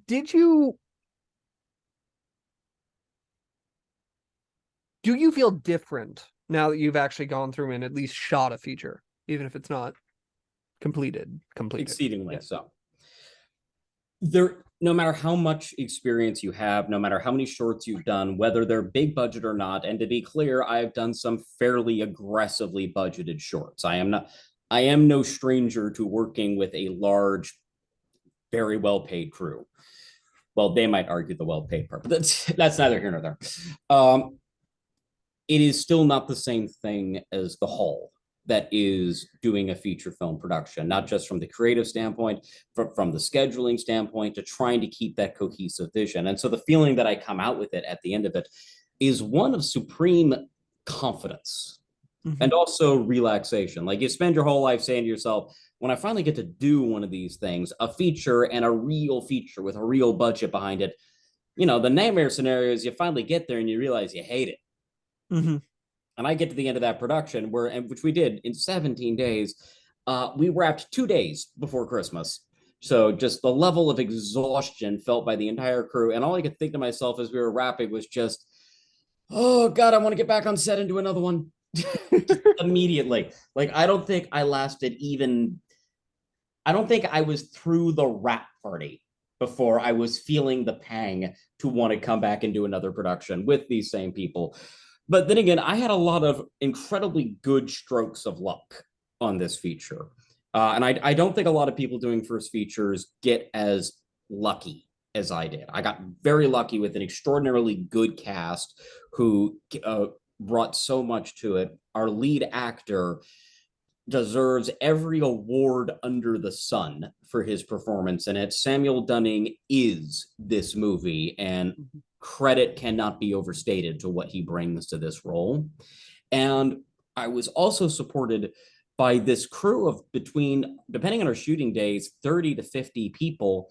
Did you do you feel different now that you've actually gone through and at least shot a feature, even if it's not completed? Exceedingly Yeah. so. No matter how much experience you have, no matter how many shorts you've done, whether they're big budget or not, and to be clear, I've done some fairly aggressively budgeted shorts. I am no stranger to working with a large, very well paid crew. Well, they might argue the well paid part, but that's neither here nor there. It is still not the same thing as the whole that is doing a feature film production, not just from the creative standpoint, from the scheduling standpoint, to trying to keep that cohesive vision. And so the feeling that I come out with it at the end of it is one of supreme confidence and also relaxation. Like, you spend your whole life saying to yourself, when I finally get to do one of these things, a feature and a real feature with a real budget behind it, the nightmare scenario is you finally get there and you realize you hate it. Mm-hmm. And I get to the end of that production, which we did in 17 days. We wrapped 2 days before Christmas. So just the level of exhaustion felt by the entire crew. And all I could think to myself as we were wrapping was just, oh God, I want to get back on set and do another one. Immediately. Like, I don't think I was through the wrap party before I was feeling the pang to want to come back and do another production with these same people. But then again, I had a lot of incredibly good strokes of luck on this feature. And I don't think a lot of people doing first features get as lucky as I did. I got very lucky with an extraordinarily good cast who brought so much to it. Our lead actor deserves every award under the sun for his performance in it. Samuel Dunning is this movie, and credit cannot be overstated to what he brings to this role. And I was also supported by this crew of between, depending on our shooting days, 30 to 50 people,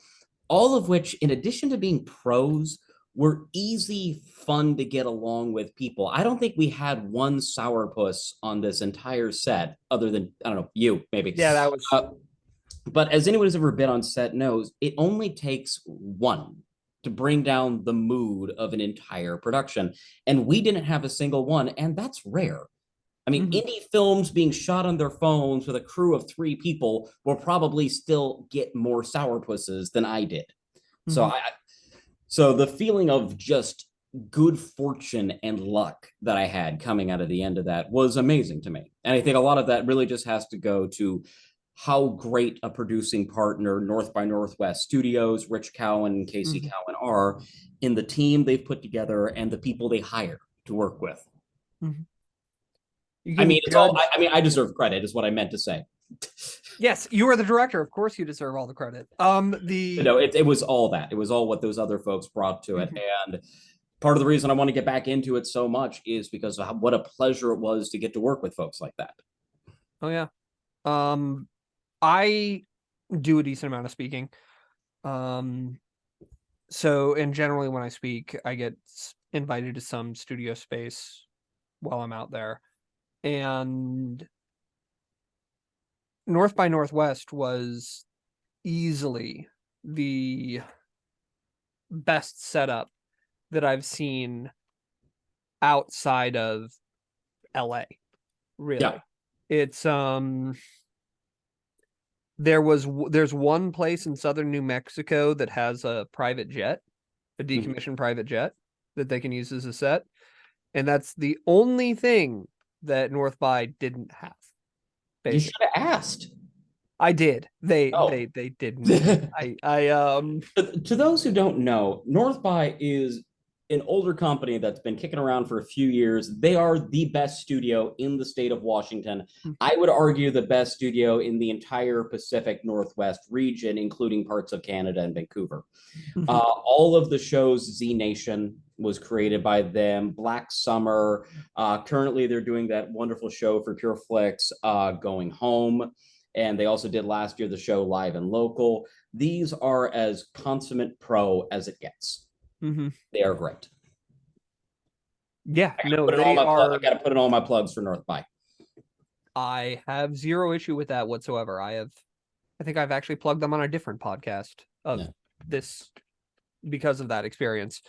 all of which, in addition to being pros, were easy, fun to get along with people. I don't think we had one sourpuss on this entire set, other than, I don't know, you, maybe. Yeah, that was. But as anyone who's ever been on set knows, it only takes one to bring down the mood of an entire production. And we didn't have a single one, and that's rare. I mean, indie films being shot on their phones with a crew of 3 people will probably still get more sourpusses than I did. So the feeling of just good fortune and luck that I had coming out of the end of that was amazing to me. And I think a lot of that really just has to go to how great a producing partner North by Northwest Studios, Rich Cowan and Casey Cowan are in the team they've put together and the people they hire to work with. I mean, I deserve credit is what I meant to say. Yes, you are the director. Of course you deserve all the credit. It was all that. It was all what those other folks brought to it. And part of the reason I want to get back into it so much is because of what a pleasure it was to get to work with folks like that. Oh, yeah. I do a decent amount of speaking. So, and generally when I speak, I get invited to some studio space while I'm out there. And North by Northwest was easily the best setup that I've seen outside of LA. Really. Yeah. It's there's one place in southern New Mexico that has a private jet, a decommissioned private jet that they can use as a set. And that's the only thing that North by didn't have. Basically. You should have asked. I did. They didn't. To those who don't know, North by is an older company that's been kicking around for a few years. They are the best studio in the state of Washington. I would argue the best studio in the entire Pacific Northwest region, including parts of Canada and Vancouver. All of the shows, Z Nation was created by them. Black Summer. Currently, they're doing that wonderful show for PureFlix, Going Home. And they also did last year the show Live and Local. These are as consummate pro as it gets. They are great. Yeah, I gotta put in all my plugs for North by. I have zero issue with that whatsoever. I think I've actually plugged them on a different podcast of this because of that experience.